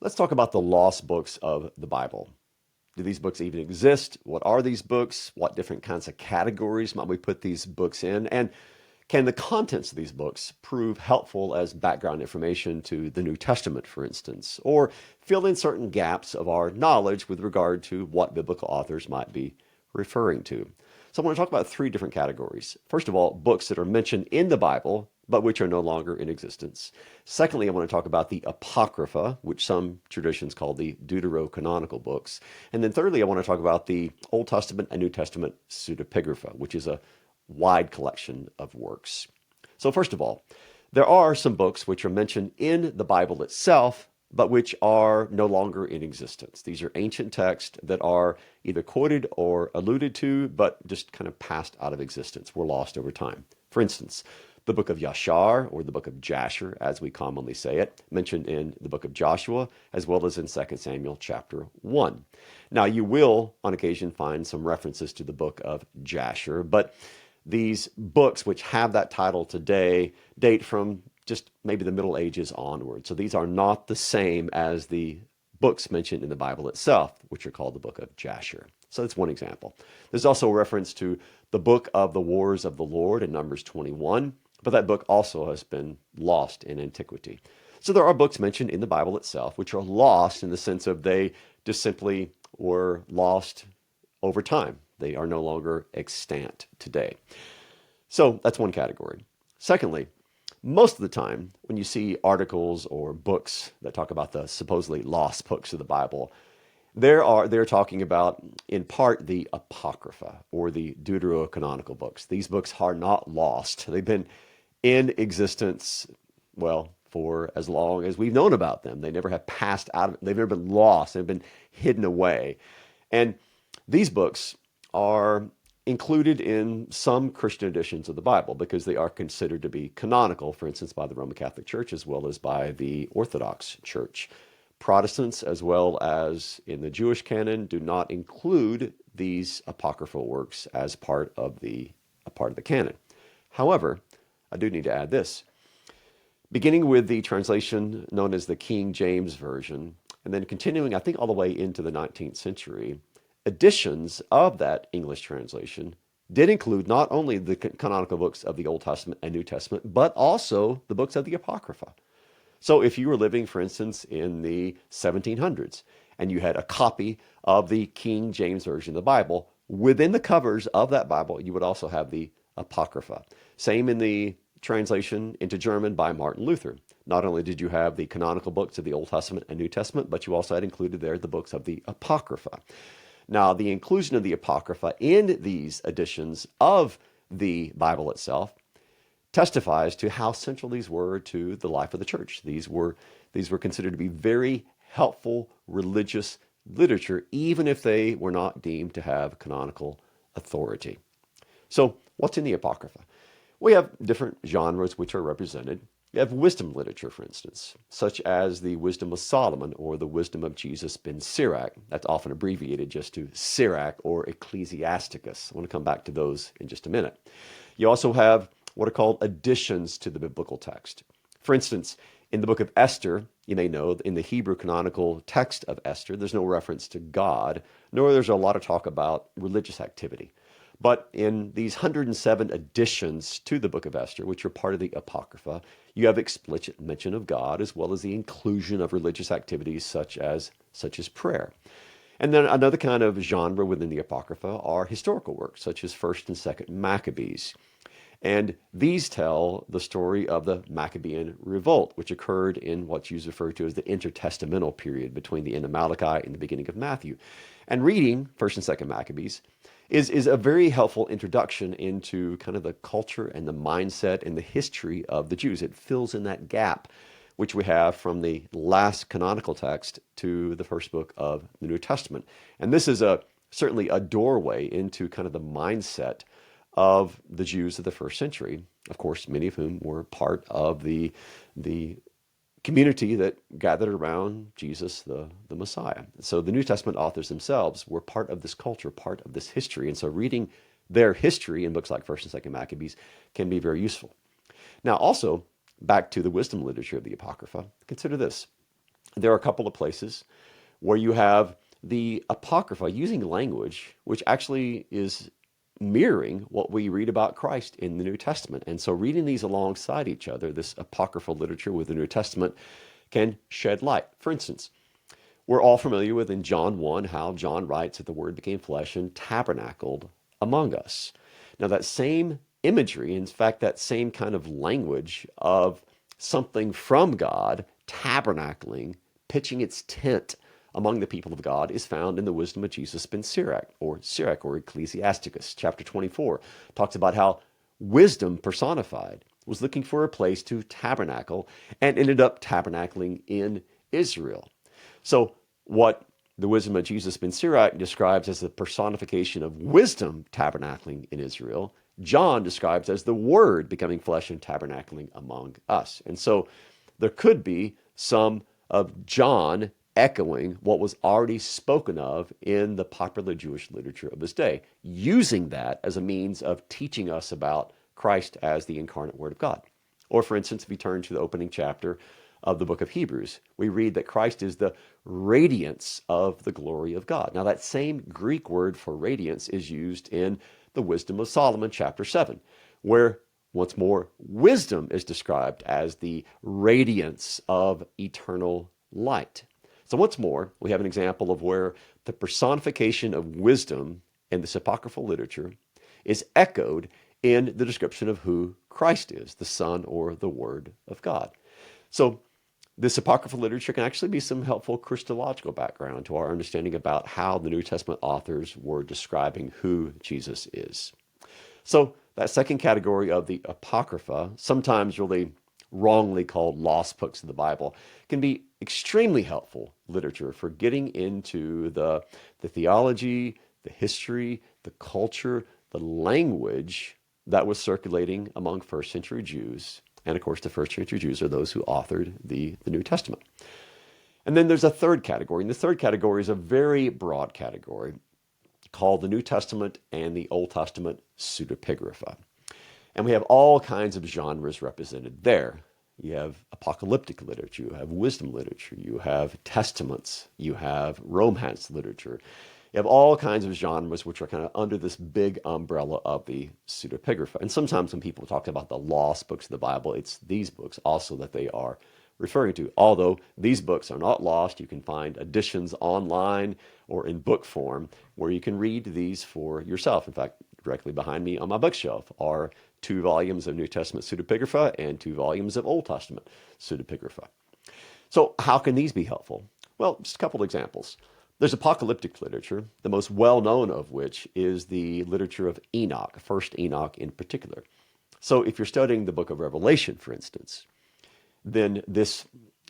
Let's talk about the lost books of the Bible. Do these books even exist? What are these books? What different kinds of categories might we put these books in? And can the contents of these books prove helpful as background information to the New Testament, for instance, or fill in certain gaps of our knowledge with regard to what biblical authors might be referring to? So I want to talk about three different categories. First of all, books that are mentioned in the Bible, but which are no longer in existence. Secondly, I want to talk about the Apocrypha, which some traditions call the Deuterocanonical books. And then thirdly, I want to talk about the Old Testament and New Testament Pseudepigrapha, which is a wide collection of works. So first of all, there are some books which are mentioned in the Bible itself, but which are no longer in existence. These are ancient texts that are either quoted or alluded to, but just kind of passed out of existence, were lost over time. For instance, the book of Yashar, or the book of Jasher, as we commonly say it, mentioned in the book of Joshua, as well as in 2 Samuel chapter 1. Now, you will, on occasion, find some references to the book of Jasher, but these books which have that title today date from just maybe the Middle Ages onward. So these are not the same as the books mentioned in the Bible itself, which are called the book of Jasher. So that's one example. There's also a reference to the book of the Wars of the Lord in Numbers 21, but that book also has been lost in antiquity. So there are books mentioned in the Bible itself which are lost in the sense of they just simply were lost over time. They are no longer extant today. So that's one category. Secondly, most of the time when you see articles or books that talk about the supposedly lost books of the Bible, they're talking about, in part, the Apocrypha or the Deuterocanonical books. These books are not lost. They've been in existence, well, for as long as we've known about them. They never have passed out of it. They've never been lost. They've been hidden away. And these books are included in some Christian editions of the Bible because they are considered to be canonical, for instance, by the Roman Catholic Church as well as by the Orthodox Church. Protestants, as well as in the Jewish canon, do not include these apocryphal works as part of the canon. However, I do need to add this. Beginning with the translation known as the King James Version, and then continuing, I think, all the way into the 19th century, editions of that English translation did include not only the canonical books of the Old Testament and New Testament, but also the books of the Apocrypha. So if you were living, for instance, in the 1700s, and you had a copy of the King James Version of the Bible, within the covers of that Bible, you would also have the Apocrypha. Same in the translation into German by Martin Luther. Not only did you have the canonical books of the Old Testament and New Testament, but you also had included there the books of the Apocrypha. Now, the inclusion of the Apocrypha in these editions of the Bible itself testifies to how central these were to the life of the church. These were considered to be very helpful religious literature, even if they were not deemed to have canonical authority. So, what's in the Apocrypha? We have different genres which are represented. You have wisdom literature, for instance, such as the Wisdom of Solomon or the Wisdom of Jesus ben Sirach. That's often abbreviated just to Sirach or Ecclesiasticus. I want to come back to those in just a minute. You also have what are called additions to the biblical text. For instance, in the book of Esther, you may know, in the Hebrew canonical text of Esther, there's no reference to God, nor there's a lot of talk about religious activity. But in these 107 additions to the book of Esther, which are part of the Apocrypha, you have explicit mention of God as well as the inclusion of religious activities such as prayer. And then another kind of genre within the Apocrypha are historical works such as 1st and 2nd Maccabees. And these tell the story of the Maccabean revolt, which occurred in what you refer to as the intertestamental period between the end of Malachi and the beginning of Matthew. And reading 1st and 2nd Maccabees is a very helpful introduction into kind of the culture and the mindset and the history of the Jews. It fills in that gap which we have from the last canonical text to the first book of the New Testament. And this is certainly a doorway into kind of the mindset of the Jews of the first century, of course, many of whom were part of the community that gathered around Jesus, the Messiah. So the New Testament authors themselves were part of this culture, part of this history. And so reading their history in books like 1st and 2nd Maccabees can be very useful. Now, also, back to the wisdom literature of the Apocrypha, consider this. there are a couple of places where you have the Apocrypha using language which actually is mirroring what we read about Christ in the New Testament. And so reading these alongside each other, this apocryphal literature with the New Testament, can shed light. For instance, we're all familiar with in John 1 how John writes that the Word became flesh and tabernacled among us. Now, that same imagery, in fact, that same kind of language of something from God tabernacling, pitching its tent among the people of God, is found in the wisdom of Jesus ben Sirach, or Ecclesiasticus. Chapter 24 talks about how wisdom personified was looking for a place to tabernacle and ended up tabernacling in Israel. So what the wisdom of Jesus ben Sirach describes as the personification of wisdom tabernacling in Israel, John describes as the Word becoming flesh and tabernacling among us. And so there could be some of John echoing what was already spoken of in the popular Jewish literature of his day, using that as a means of teaching us about Christ as the incarnate Word of God. Or, for instance, if we turn to the opening chapter of the book of Hebrews, we read that Christ is the radiance of the glory of God. Now, that same Greek word for radiance is used in the Wisdom of Solomon, chapter 7, where once more wisdom is described as the radiance of eternal light. So once more, we have an example of where the personification of wisdom in this apocryphal literature is echoed in the description of who Christ is, the Son or the Word of God. So this apocryphal literature can actually be some helpful Christological background to our understanding about how the New Testament authors were describing who Jesus is. So that second category of the Apocrypha, sometimes really wrongly called lost books of the Bible, can be extremely helpful literature for getting into the theology, the history, the culture, the language that was circulating among first century Jews. And of course, the first century Jews are those who authored the New Testament. And then there's a third category. And the third category is a very broad category called the New Testament and the Old Testament Pseudepigrapha. And we have all kinds of genres represented there. You have apocalyptic literature, you have wisdom literature, you have testaments, you have romance literature. You have all kinds of genres which are kind of under this big umbrella of the Pseudepigrapha. And sometimes when people talk about the lost books of the Bible, it's these books also that they are referring to. Although these books are not lost, you can find editions online or in book form where you can read these for yourself. In fact, directly behind me on my bookshelf are 2 volumes of New Testament Pseudepigrapha and 2 volumes of Old Testament Pseudepigrapha. So how can these be helpful? Well, just a couple of examples. There's apocalyptic literature, the most well-known of which is the literature of Enoch, first Enoch in particular. So if you're studying the book of Revelation, for instance, then this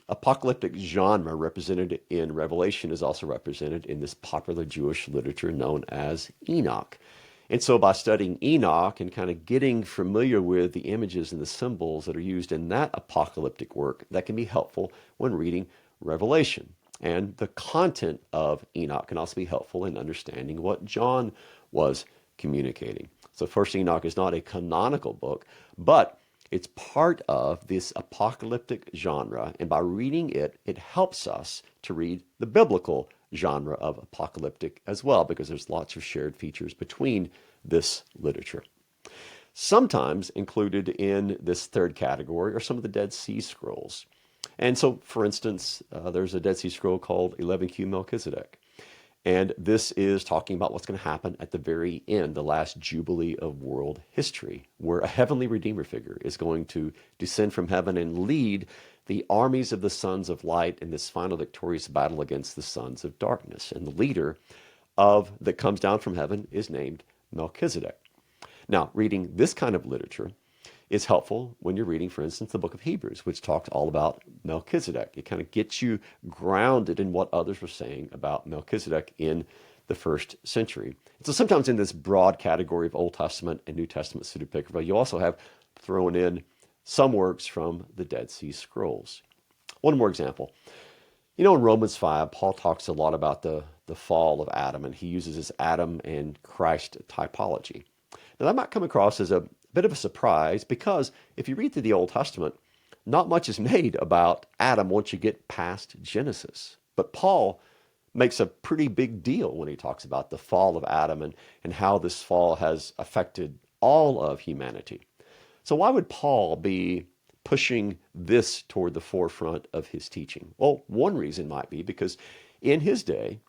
apocalyptic genre represented in Revelation is also represented in this popular Jewish literature known as Enoch. And so by studying Enoch and kind of getting familiar with the images and the symbols that are used in that apocalyptic work, that can be helpful when reading Revelation. And the content of Enoch can also be helpful in understanding what John was communicating. So First Enoch is not a canonical book, but it's part of this apocalyptic genre. And by reading it, it helps us to read the biblical genre of apocalyptic as well, because there's lots of shared features between this literature. Sometimes included in this third category are some of the Dead Sea Scrolls. And so, for instance, there's a Dead Sea Scroll called 11Q Melchizedek. And this is talking about what's going to happen at the very end, the last jubilee of world history, where a heavenly Redeemer figure is going to descend from heaven and lead the armies of the sons of light in this final victorious battle against the sons of darkness. And the leader that comes down from heaven is named Melchizedek. Now, reading this kind of literature is helpful when you're reading, for instance, the book of Hebrews, which talks all about Melchizedek. It kind of gets you grounded in what others were saying about Melchizedek in the first century. So sometimes in this broad category of Old Testament and New Testament Pseudepigrapha, you also have thrown in some works from the Dead Sea Scrolls. One more example. You know, in Romans 5, Paul talks a lot about the fall of Adam, and he uses this Adam and Christ typology. Now, that might come across as a bit of a surprise, because if you read through the Old Testament, not much is made about Adam once you get past Genesis. But Paul makes a pretty big deal when he talks about the fall of Adam and how this fall has affected all of humanity. So why would Paul be pushing this toward the forefront of his teaching? Well, one reason might be because in his day,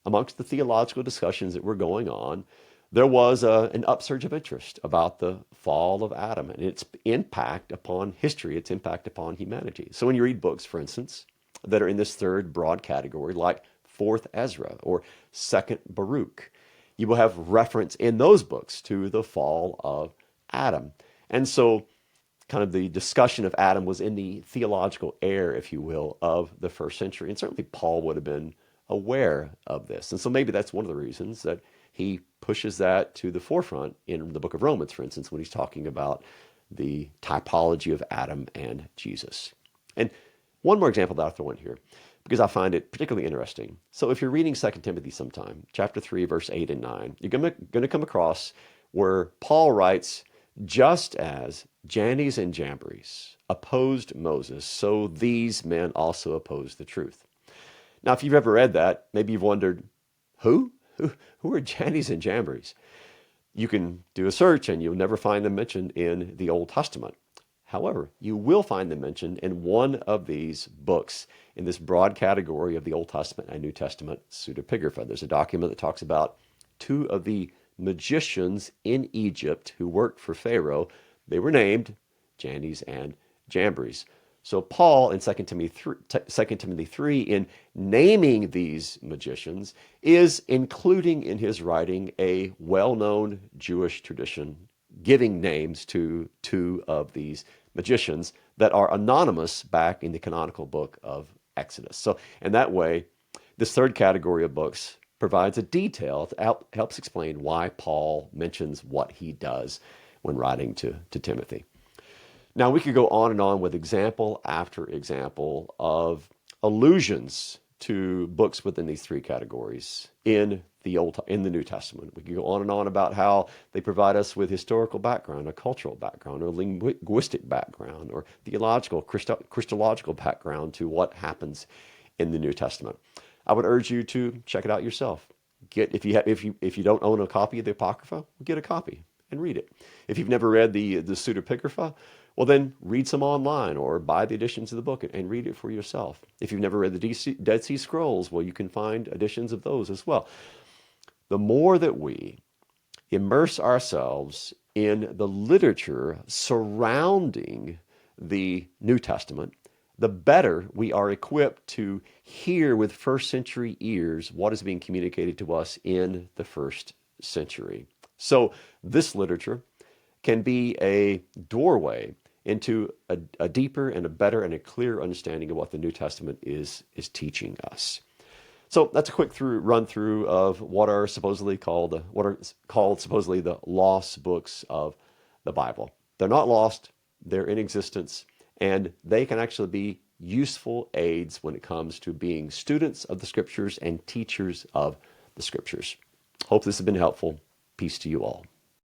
amongst the theological discussions that were going on, there was an upsurge of interest about the fall of Adam and its impact upon history, its impact upon humanity. So when you read books, for instance, that are in this third broad category, like 4th Ezra or 2nd Baruch, you will have reference in those books to the fall of Adam. And so kind of the discussion of Adam was in the theological air, if you will, of the first century. And certainly Paul would have been aware of this. And so maybe that's one of the reasons that he pushes that to the forefront in the book of Romans, for instance, when he's talking about the typology of Adam and Jesus. And one more example that I'll throw in here, because I find it particularly interesting. So if you're reading 2 Timothy sometime, chapter 3, verse 8 and 9, you're going to come across where Paul writes, just as Jannes and Jambres opposed Moses, so these men also oppose the truth. Now, if you've ever read that, maybe you've wondered, who? Who are Jannes and Jambres? You can do a search and you'll never find them mentioned in the Old Testament. However, you will find them mentioned in one of these books in this broad category of the Old Testament and New Testament Pseudepigrapha. There's a document that talks about two of the magicians in Egypt who worked for Pharaoh. They were named Jannes and Jambres. So Paul in 2 Timothy 3, in naming these magicians, is including in his writing a well-known Jewish tradition, giving names to two of these magicians that are anonymous back in the canonical book of Exodus. So in that way, this third category of books provides a detail that helps explain why Paul mentions what he does when writing to Timothy. Now, we could go on and on with example after example of allusions to books within these three categories in the New Testament. We could go on and on about how they provide us with historical background, a cultural background, or linguistic background, or theological, Christological background to what happens in the New Testament. I would urge you to check it out yourself. If you don't own a copy of the Apocrypha, get a copy and read it. If you've never read the Pseudepigrapha, well, then read some online or buy the editions of the book and read it for yourself. If you've never read the Dead Sea Scrolls, well, you can find editions of those as well. The more that we immerse ourselves in the literature surrounding the New Testament, the better we are equipped to hear with first century ears what is being communicated to us in the first century. So this literature can be a doorway into a deeper and a better and a clearer understanding of what the New Testament is teaching us. So that's a quick run through of what are called supposedly the lost books of the Bible. They're not lost, they're in existence, and they can actually be useful aids when it comes to being students of the Scriptures and teachers of the Scriptures. Hope this has been helpful. Peace to you all.